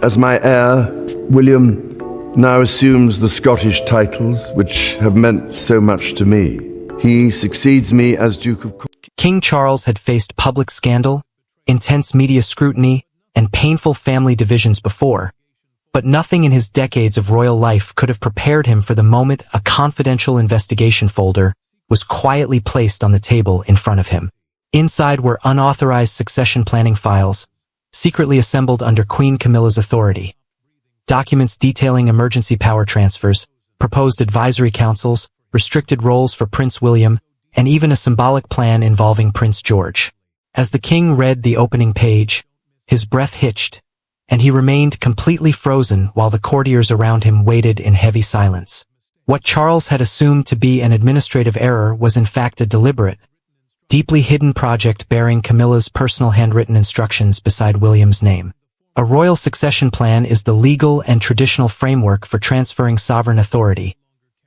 As my heir, William now assumes the Scottish titles which have meant so much to me. He succeeds me as Duke of... King Charles had faced public scandal, intense media scrutiny, and painful family divisions before, but nothing in his decades of royal life could have prepared him for the moment a confidential investigation folder was quietly placed on the table in front of him. Inside were unauthorized succession planning files, secretly assembled under Queen Camilla's authority. Documents detailing emergency power transfers, proposed advisory councils, restricted roles for Prince William, and even a symbolic plan involving Prince George. As the king read the opening page, his breath hitched, and he remained completely frozen while the courtiers around him waited in heavy silence. What Charles had assumed to be an administrative error was in fact a deliberate, deeply hidden project bearing Camilla's personal handwritten instructions beside William's name. A royal succession plan is the legal and traditional framework for transferring sovereign authority,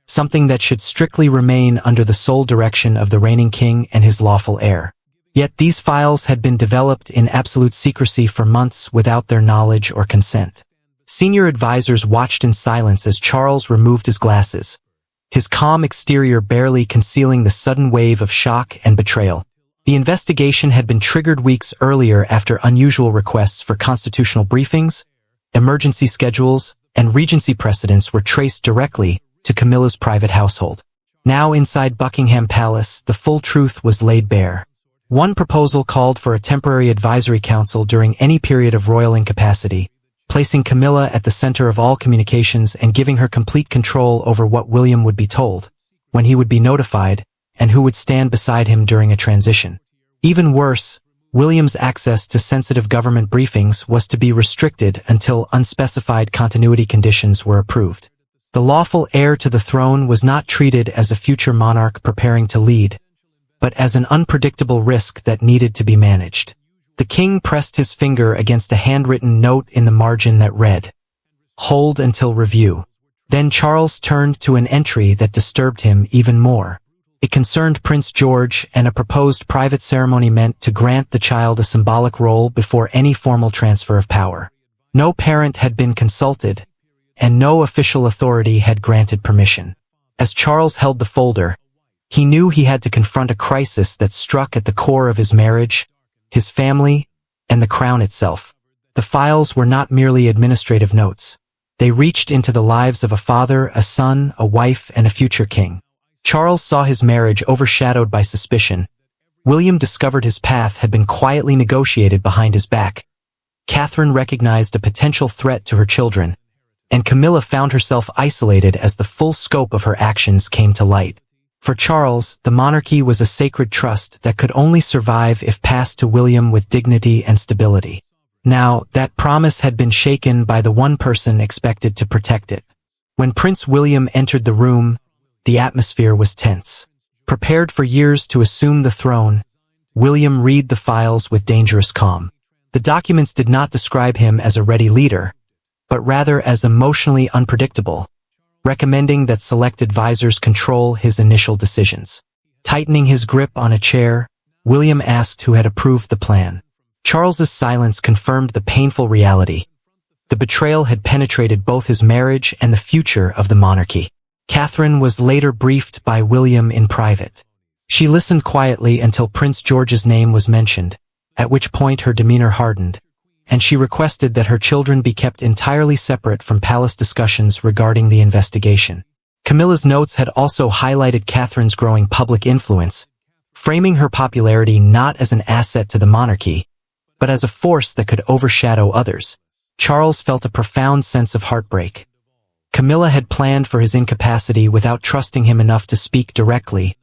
something that should strictly remain under the sole direction of the reigning king and his lawful heir. Yet these files had been developed in absolute secrecy for months without their knowledge or consent. Senior advisors watched in silence as Charles removed his glasses, his calm exterior barely concealing the sudden wave of shock and betrayal. The investigation had been triggered weeks earlier after unusual requests for constitutional briefings, emergency schedules, and regency precedents were traced directly to Camilla's private household. Now inside Buckingham Palace, the full truth was laid bare. One proposal called for a temporary advisory council during any period of royal incapacity, placing Camilla at the center of all communications and giving her complete control over what William would be told, when he would be notified, and who would stand beside him during a transition. Even worse, William's access to sensitive government briefings was to be restricted until unspecified continuity conditions were approved. The lawful heir to the throne was not treated as a future monarch preparing to lead, but as an unpredictable risk that needed to be managed. The king pressed his finger against a handwritten note in the margin that read, "Hold until review." Then Charles turned to an entry that disturbed him even more. It concerned Prince George and a proposed private ceremony meant to grant the child a symbolic role before any formal transfer of power. No parent had been consulted, and no official authority had granted permission. As Charles held the folder, he knew he had to confront a crisis that struck at the core of his marriage, his family, and the crown itself. The files were not merely administrative notes. They reached into the lives of a father, a son, a wife, and a future king. Charles saw his marriage overshadowed by suspicion. William discovered his path had been quietly negotiated behind his back. Catherine recognized a potential threat to her children, and Camilla found herself isolated as the full scope of her actions came to light. For Charles, the monarchy was a sacred trust that could only survive if passed to William with dignity and stability. Now, that promise had been shaken by the one person expected to protect it. When Prince William entered the room, the atmosphere was tense. Prepared for years to assume the throne, William read the files with dangerous calm. The documents did not describe him as a ready leader, but rather as emotionally unpredictable, recommending that select advisors control his initial decisions. Tightening his grip on a chair, William asked who had approved the plan. Charles's silence confirmed the painful reality. The betrayal had penetrated both his marriage and the future of the monarchy. Catherine was later briefed by William in private. She listened quietly until Prince George's name was mentioned, at which point her demeanor hardened, and she requested that her children be kept entirely separate from palace discussions regarding the investigation. Camilla's notes had also highlighted Catherine's growing public influence, framing her popularity not as an asset to the monarchy, but as a force that could overshadow others. Charles felt a profound sense of heartbreak. Camilla had planned for his incapacity without trusting him enough to speak directly,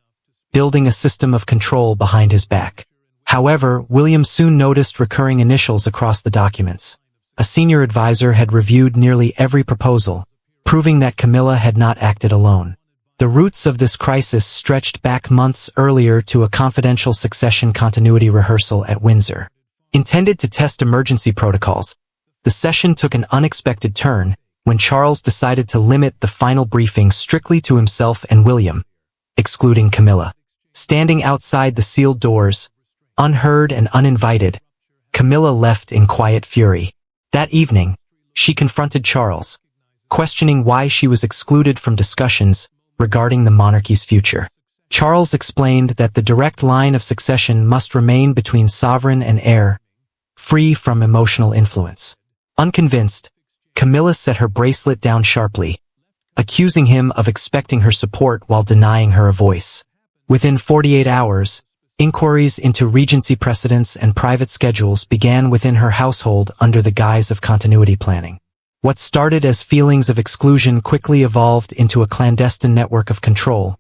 building a system of control behind his back. However, William soon noticed recurring initials across the documents. A senior advisor had reviewed nearly every proposal, proving that Camilla had not acted alone. The roots of this crisis stretched back months earlier to a confidential succession continuity rehearsal at Windsor. Intended to test emergency protocols, the session took an unexpected turn when Charles decided to limit the final briefing strictly to himself and William, excluding Camilla. Standing outside the sealed doors, unheard and uninvited, Camilla left in quiet fury. That evening, she confronted Charles, questioning why she was excluded from discussions regarding the monarchy's future. Charles explained that the direct line of succession must remain between sovereign and heir, free from emotional influence. Unconvinced, Camilla set her bracelet down sharply, accusing him of expecting her support while denying her a voice. Within 48 hours, inquiries into regency precedents and private schedules began within her household under the guise of continuity planning. What started as feelings of exclusion quickly evolved into a clandestine network of control,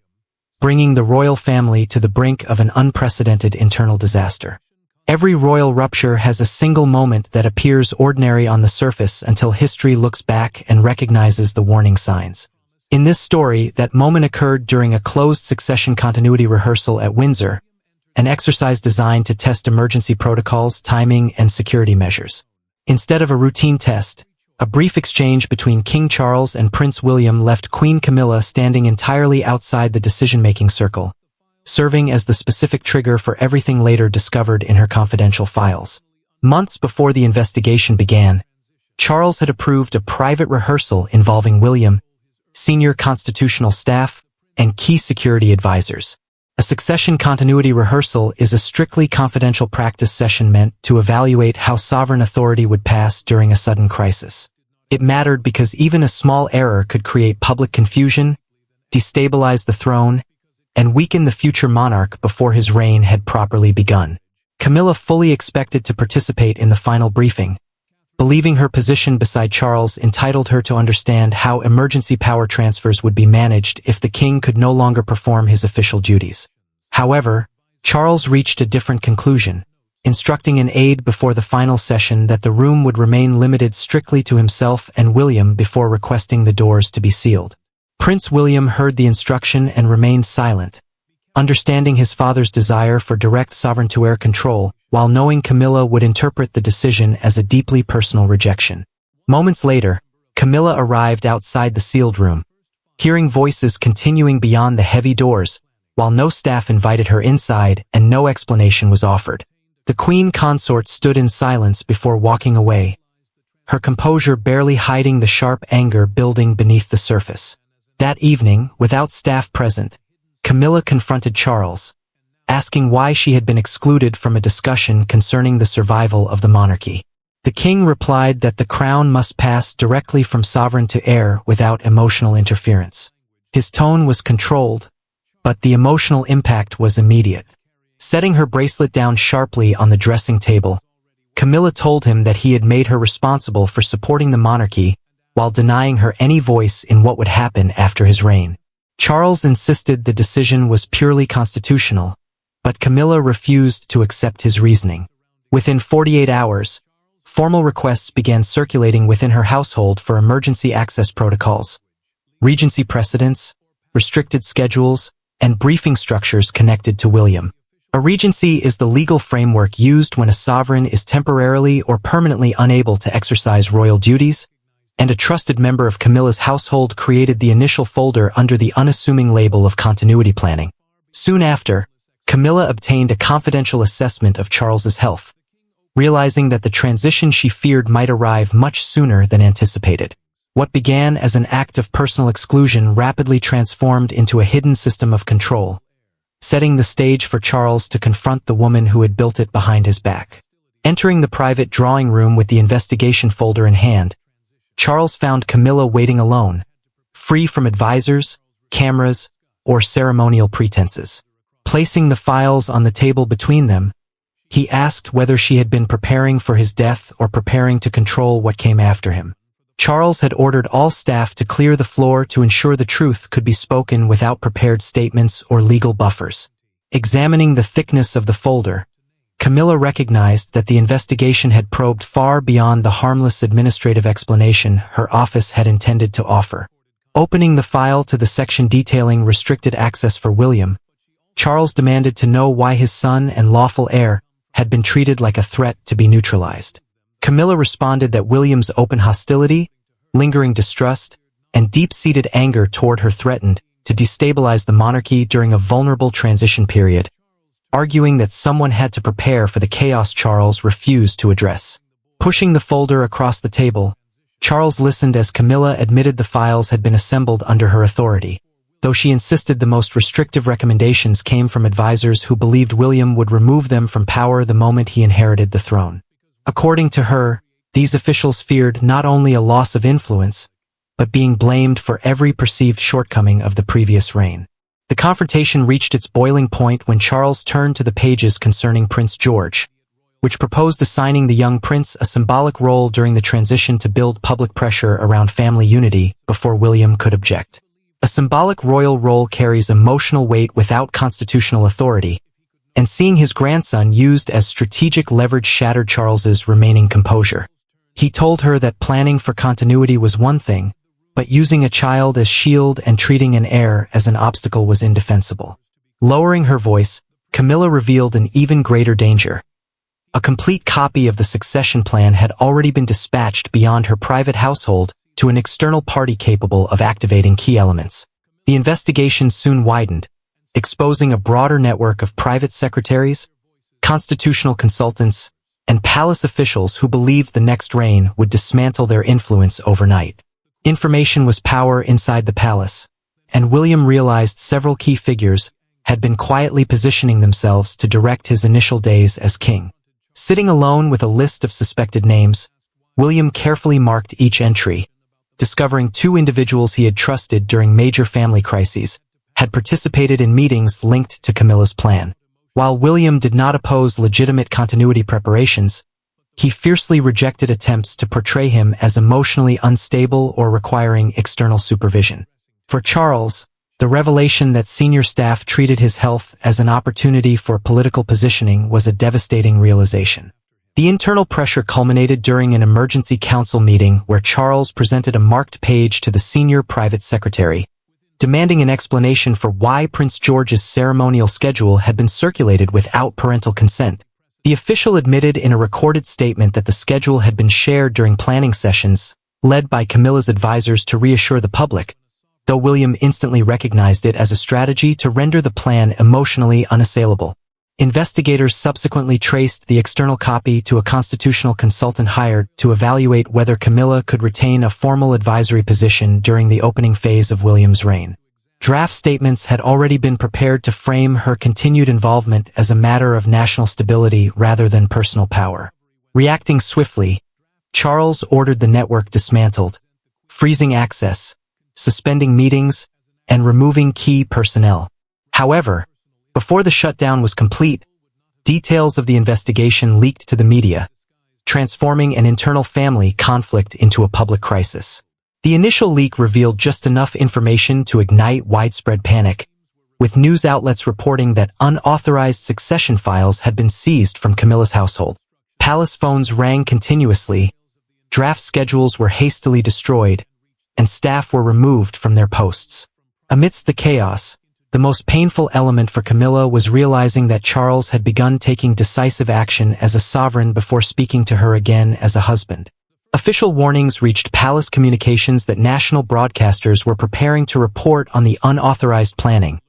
bringing the royal family to the brink of an unprecedented internal disaster. Every royal rupture has a single moment that appears ordinary on the surface until history looks back and recognizes the warning signs. In this story, that moment occurred during a closed succession continuity rehearsal at Windsor, an exercise designed to test emergency protocols, timing, and security measures. Instead of a routine test, a brief exchange between King Charles and Prince William left Queen Camilla standing entirely outside the decision-making circle, serving as the specific trigger for everything later discovered in her confidential files. Months before the investigation began, Charles had approved a private rehearsal involving William, senior constitutional staff, and key security advisors. A succession continuity rehearsal is a strictly confidential practice session meant to evaluate how sovereign authority would pass during a sudden crisis. It mattered because even a small error could create public confusion, destabilize the throne, and weaken the future monarch before his reign had properly begun. Camilla fully expected to participate in the final briefing, believing her position beside Charles entitled her to understand how emergency power transfers would be managed if the king could no longer perform his official duties. However, Charles reached a different conclusion, instructing an aide before the final session that the room would remain limited strictly to himself and William before requesting the doors to be sealed. Prince William heard the instruction and remained silent, understanding his father's desire for direct sovereign-to-heir control, while knowing Camilla would interpret the decision as a deeply personal rejection. Moments later, Camilla arrived outside the sealed room, hearing voices continuing beyond the heavy doors, while no staff invited her inside and no explanation was offered. The queen consort stood in silence before walking away, her composure barely hiding the sharp anger building beneath the surface. That evening, without staff present, Camilla confronted Charles, asking why she had been excluded from a discussion concerning the survival of the monarchy. The king replied that the crown must pass directly from sovereign to heir without emotional interference. His tone was controlled, but the emotional impact was immediate. Setting her bracelet down sharply on the dressing table, Camilla told him that he had made her responsible for supporting the monarchy while denying her any voice in what would happen after his reign. Charles insisted the decision was purely constitutional, but Camilla refused to accept his reasoning. Within 48 hours, formal requests began circulating within her household for emergency access protocols, regency precedents, restricted schedules, and briefing structures connected to William. A regency is the legal framework used when a sovereign is temporarily or permanently unable to exercise royal duties, and a trusted member of Camilla's household created the initial folder under the unassuming label of continuity planning. Soon after, Camilla obtained a confidential assessment of Charles's health, realizing that the transition she feared might arrive much sooner than anticipated. What began as an act of personal exclusion rapidly transformed into a hidden system of control, setting the stage for Charles to confront the woman who had built it behind his back. Entering the private drawing room with the investigation folder in hand, Charles found Camilla waiting alone, free from advisors, cameras, or ceremonial pretenses. Placing the files on the table between them, he asked whether she had been preparing for his death or preparing to control what came after him. Charles had ordered all staff to clear the floor to ensure the truth could be spoken without prepared statements or legal buffers. Examining the thickness of the folder, Camilla recognized that the investigation had probed far beyond the harmless administrative explanation her office had intended to offer. Opening the file to the section detailing restricted access for William, Charles demanded to know why his son and lawful heir had been treated like a threat to be neutralized. Camilla responded that William's open hostility, lingering distrust, and deep-seated anger toward her threatened to destabilize the monarchy during a vulnerable transition period, arguing that someone had to prepare for the chaos Charles refused to address. Pushing the folder across the table, Charles listened as Camilla admitted the files had been assembled under her authority, though she insisted the most restrictive recommendations came from advisors who believed William would remove them from power the moment he inherited the throne. According to her, these officials feared not only a loss of influence, but being blamed for every perceived shortcoming of the previous reign. The confrontation reached its boiling point when Charles turned to the pages concerning Prince George, which proposed assigning the young prince a symbolic role during the transition to build public pressure around family unity before William could object. A symbolic royal role carries emotional weight without constitutional authority, and seeing his grandson used as strategic leverage shattered Charles's remaining composure. He told her that planning for continuity was one thing, but using a child as shield and treating an heir as an obstacle was indefensible. Lowering her voice, Camilla revealed an even greater danger. A complete copy of the succession plan had already been dispatched beyond her private household to an external party capable of activating key elements. The investigation soon widened, exposing a broader network of private secretaries, constitutional consultants, and palace officials who believed the next reign would dismantle their influence overnight. Information was power inside the palace, and William realized several key figures had been quietly positioning themselves to direct his initial days as king. Sitting alone with a list of suspected names, William carefully marked each entry, discovering 2 individuals he had trusted during major family crises had participated in meetings linked to Camilla's plan. While William did not oppose legitimate continuity preparations, he fiercely rejected attempts to portray him as emotionally unstable or requiring external supervision. For Charles, the revelation that senior staff treated his health as an opportunity for political positioning was a devastating realization. The internal pressure culminated during an emergency council meeting where Charles presented a marked page to the senior private secretary, demanding an explanation for why Prince George's ceremonial schedule had been circulated without parental consent. The official admitted in a recorded statement that the schedule had been shared during planning sessions, led by Camilla's advisors to reassure the public, though William instantly recognized it as a strategy to render the plan emotionally unassailable. Investigators subsequently traced the external copy to a constitutional consultant hired to evaluate whether Camilla could retain a formal advisory position during the opening phase of William's reign. Draft statements had already been prepared to frame her continued involvement as a matter of national stability rather than personal power. Reacting swiftly, Charles ordered the network dismantled, freezing access, suspending meetings, and removing key personnel. However, before the shutdown was complete, details of the investigation leaked to the media, transforming an internal family conflict into a public crisis. The initial leak revealed just enough information to ignite widespread panic, with news outlets reporting that unauthorized succession files had been seized from Camilla's household. Palace phones rang continuously, draft schedules were hastily destroyed, and staff were removed from their posts. Amidst the chaos, the most painful element for Camilla was realizing that Charles had begun taking decisive action as a sovereign before speaking to her again as a husband. Official warnings reached palace communications that national broadcasters were preparing to report on the unauthorized planning,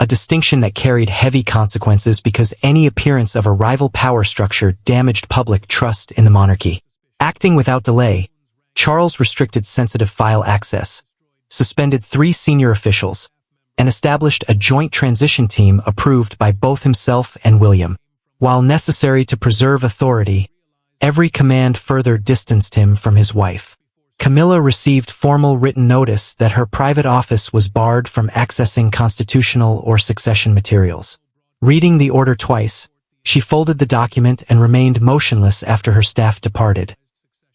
a distinction that carried heavy consequences because any appearance of a rival power structure damaged public trust in the monarchy. Acting without delay, Charles restricted sensitive file access, suspended 3 senior officials, and established a joint transition team approved by both himself and William. While necessary to preserve authority, every command further distanced him from his wife. Camilla received formal written notice that her private office was barred from accessing constitutional or succession materials. Reading the order twice, she folded the document and remained motionless after her staff departed,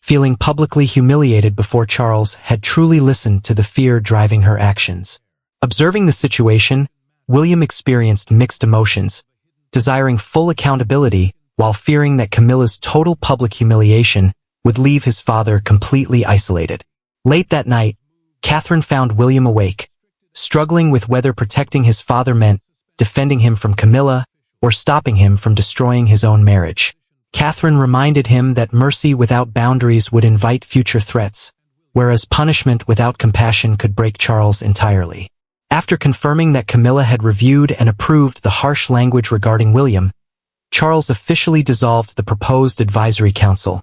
feeling publicly humiliated before Charles had truly listened to the fear driving her actions. Observing the situation, William experienced mixed emotions, desiring full accountability while fearing that Camilla's total public humiliation would leave his father completely isolated. Late that night, Catherine found William awake, struggling with whether protecting his father meant defending him from Camilla or stopping him from destroying his own marriage. Catherine reminded him that mercy without boundaries would invite future threats, whereas punishment without compassion could break Charles entirely. After confirming that Camilla had reviewed and approved the harsh language regarding William, Charles officially dissolved the proposed advisory council,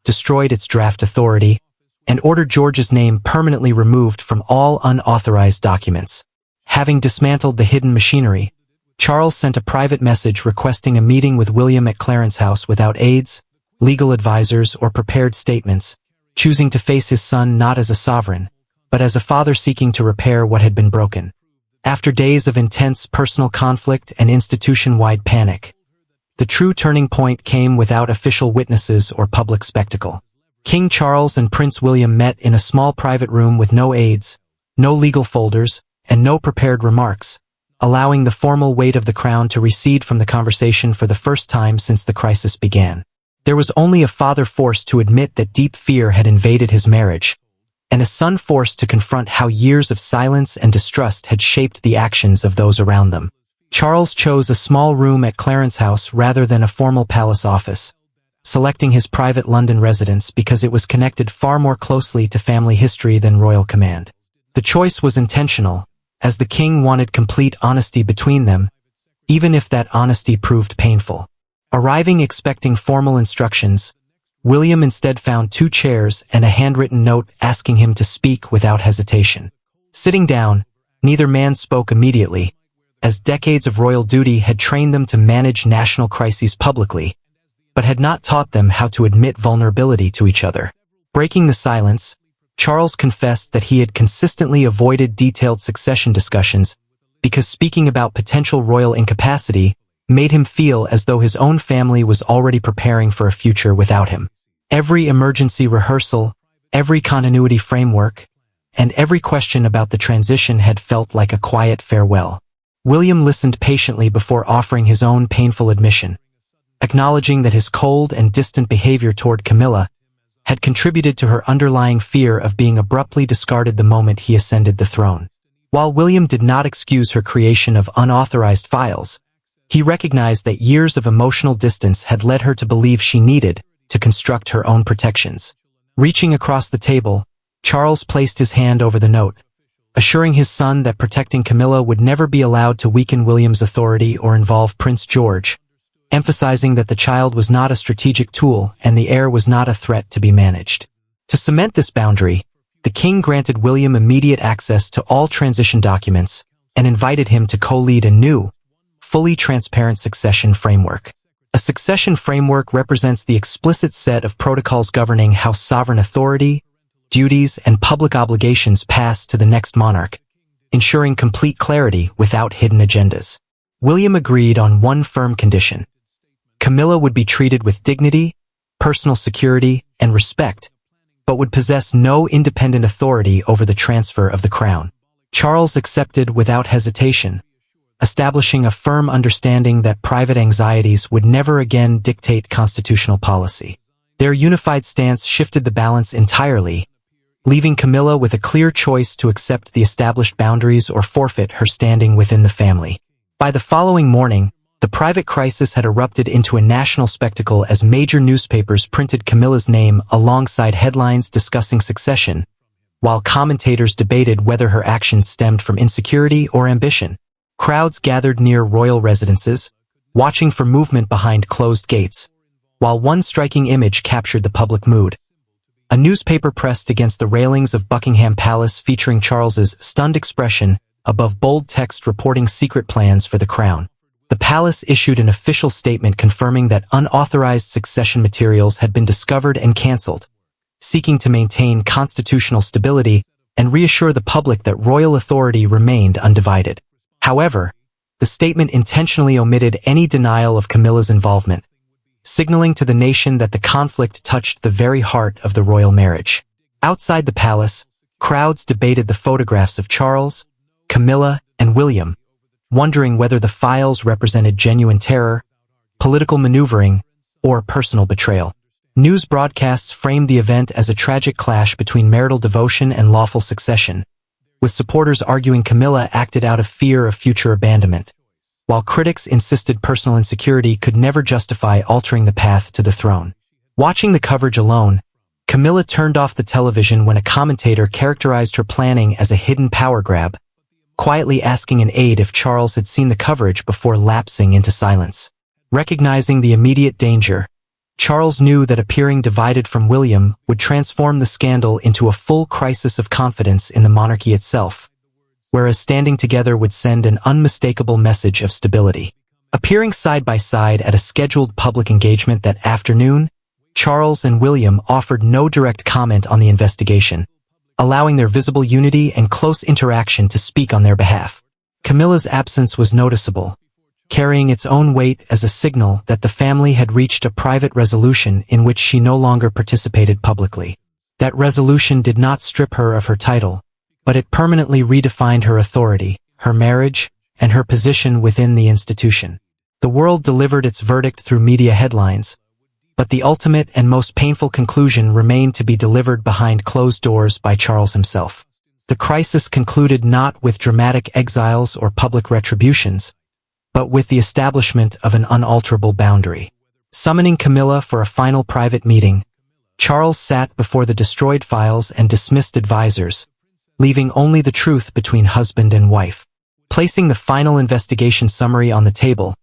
destroyed its draft authority, and ordered George's name permanently removed from all unauthorized documents. Having dismantled the hidden machinery, Charles sent a private message requesting a meeting with William at Clarence House without aides, legal advisors, or prepared statements, choosing to face his son not as a sovereign, but as a father seeking to repair what had been broken. After days of intense personal conflict and institution-wide panic, the true turning point came without official witnesses or public spectacle. King Charles and Prince William met in a small private room with no aides, no legal folders, and no prepared remarks, allowing the formal weight of the crown to recede from the conversation for the first time since the crisis began. There was only a father forced to admit that deep fear had invaded his marriage, and a son forced to confront how years of silence and distrust had shaped the actions of those around them. Charles chose a small room at Clarence House rather than a formal palace office, selecting his private London residence because it was connected far more closely to family history than royal command. The choice was intentional, as the king wanted complete honesty between them, even if that honesty proved painful. Arriving expecting formal instructions, William instead found 2 chairs and a handwritten note asking him to speak without hesitation. Sitting down, neither man spoke immediately, as decades of royal duty had trained them to manage national crises publicly, but had not taught them how to admit vulnerability to each other. Breaking the silence, Charles confessed that he had consistently avoided detailed succession discussions because speaking about potential royal incapacity made him feel as though his own family was already preparing for a future without him. Every emergency rehearsal, every continuity framework, and every question about the transition had felt like a quiet farewell. William listened patiently before offering his own painful admission, acknowledging that his cold and distant behavior toward Camilla had contributed to her underlying fear of being abruptly discarded the moment he ascended the throne. While William did not excuse her creation of unauthorized files, he recognized that years of emotional distance had led her to believe she needed to construct her own protections. Reaching across the table, Charles placed his hand over the note, assuring his son that protecting Camilla would never be allowed to weaken William's authority or involve Prince George, emphasizing that the child was not a strategic tool and the heir was not a threat to be managed. To cement this boundary, the king granted William immediate access to all transition documents and invited him to co-lead a new, fully transparent succession framework. A succession framework represents the explicit set of protocols governing how sovereign authority, duties, and public obligations pass to the next monarch, ensuring complete clarity without hidden agendas. William agreed on one firm condition: Camilla would be treated with dignity, personal security, and respect, but would possess no independent authority over the transfer of the crown. Charles accepted without hesitation, establishing a firm understanding that private anxieties would never again dictate constitutional policy. Their unified stance shifted the balance entirely, leaving Camilla with a clear choice to accept the established boundaries or forfeit her standing within the family. By the following morning, the private crisis had erupted into a national spectacle as major newspapers printed Camilla's name alongside headlines discussing succession, while commentators debated whether her actions stemmed from insecurity or ambition. Crowds gathered near royal residences, watching for movement behind closed gates, while one striking image captured the public mood. A newspaper pressed against the railings of Buckingham Palace featuring Charles's stunned expression above bold text reporting secret plans for the crown. The palace issued an official statement confirming that unauthorized succession materials had been discovered and cancelled, seeking to maintain constitutional stability and reassure the public that royal authority remained undivided. However, the statement intentionally omitted any denial of Camilla's involvement, signaling to the nation that the conflict touched the very heart of the royal marriage. Outside the palace, crowds debated the photographs of Charles, Camilla, and William, wondering whether the files represented genuine terror, political maneuvering, or personal betrayal. News broadcasts framed the event as a tragic clash between marital devotion and lawful succession, with supporters arguing Camilla acted out of fear of future abandonment, while critics insisted personal insecurity could never justify altering the path to the throne. Watching the coverage alone, Camilla turned off the television when a commentator characterized her planning as a hidden power grab, quietly asking an aide if Charles had seen the coverage before lapsing into silence. Recognizing the immediate danger, Charles knew that appearing divided from William would transform the scandal into a full crisis of confidence in the monarchy itself, whereas standing together would send an unmistakable message of stability. Appearing side by side at a scheduled public engagement that afternoon, Charles and William offered no direct comment on the investigation, allowing their visible unity and close interaction to speak on their behalf. Camilla's absence was noticeable, carrying its own weight as a signal that the family had reached a private resolution in which she no longer participated publicly. That resolution did not strip her of her title, but it permanently redefined her authority, her marriage, and her position within the institution. The world delivered its verdict through media headlines, but the ultimate and most painful conclusion remained to be delivered behind closed doors by Charles himself. The crisis concluded not with dramatic exiles or public retributions, but with the establishment of an unalterable boundary. Summoning Camilla for a final private meeting, Charles sat before the destroyed files and dismissed advisors, leaving only the truth between husband and wife. Placing the final investigation summary on the table,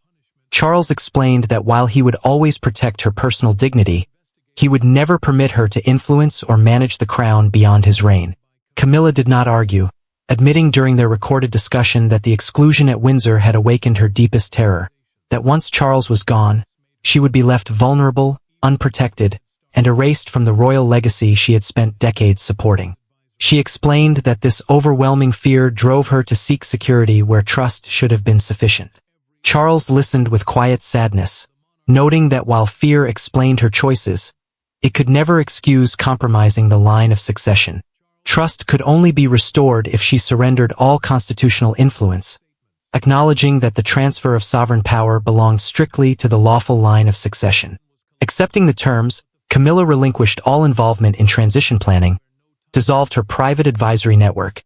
Charles explained that while he would always protect her personal dignity, he would never permit her to influence or manage the crown beyond his reign. Camilla did not argue, admitting during their recorded discussion that the exclusion at Windsor had awakened her deepest terror, that once Charles was gone, she would be left vulnerable, unprotected, and erased from the royal legacy she had spent decades supporting. She explained that this overwhelming fear drove her to seek security where trust should have been sufficient. Charles listened with quiet sadness, noting that while fear explained her choices, it could never excuse compromising the line of succession. Trust could only be restored if she surrendered all constitutional influence, acknowledging that the transfer of sovereign power belonged strictly to the lawful line of succession. Accepting the terms, Camilla relinquished all involvement in transition planning, dissolved her private advisory network,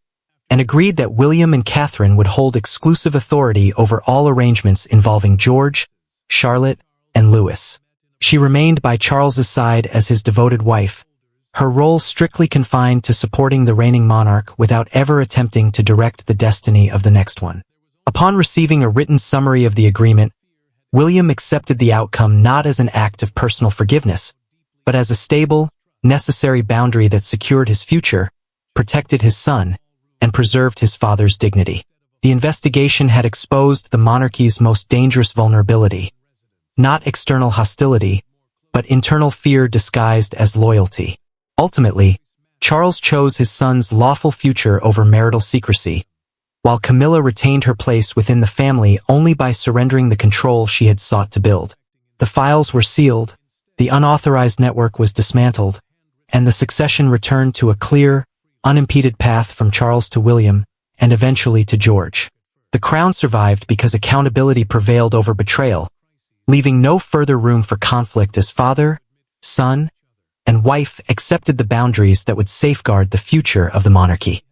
and agreed that William and Catherine would hold exclusive authority over all arrangements involving George, Charlotte, and Louis. She remained by Charles's side as his devoted wife, her role strictly confined to supporting the reigning monarch without ever attempting to direct the destiny of the next one. Upon receiving a written summary of the agreement, William accepted the outcome not as an act of personal forgiveness, but as a stable, necessary boundary that secured his future, protected his son, and preserved his father's dignity. The investigation had exposed the monarchy's most dangerous vulnerability, not external hostility, but internal fear disguised as loyalty. Ultimately, Charles chose his son's lawful future over marital secrecy, while Camilla retained her place within the family only by surrendering the control she had sought to build. The files were sealed, the unauthorized network was dismantled, and the succession returned to a clear, unimpeded path from Charles to William, and eventually to George. The crown survived because accountability prevailed over betrayal, leaving no further room for conflict as father, son, and wife accepted the boundaries that would safeguard the future of the monarchy.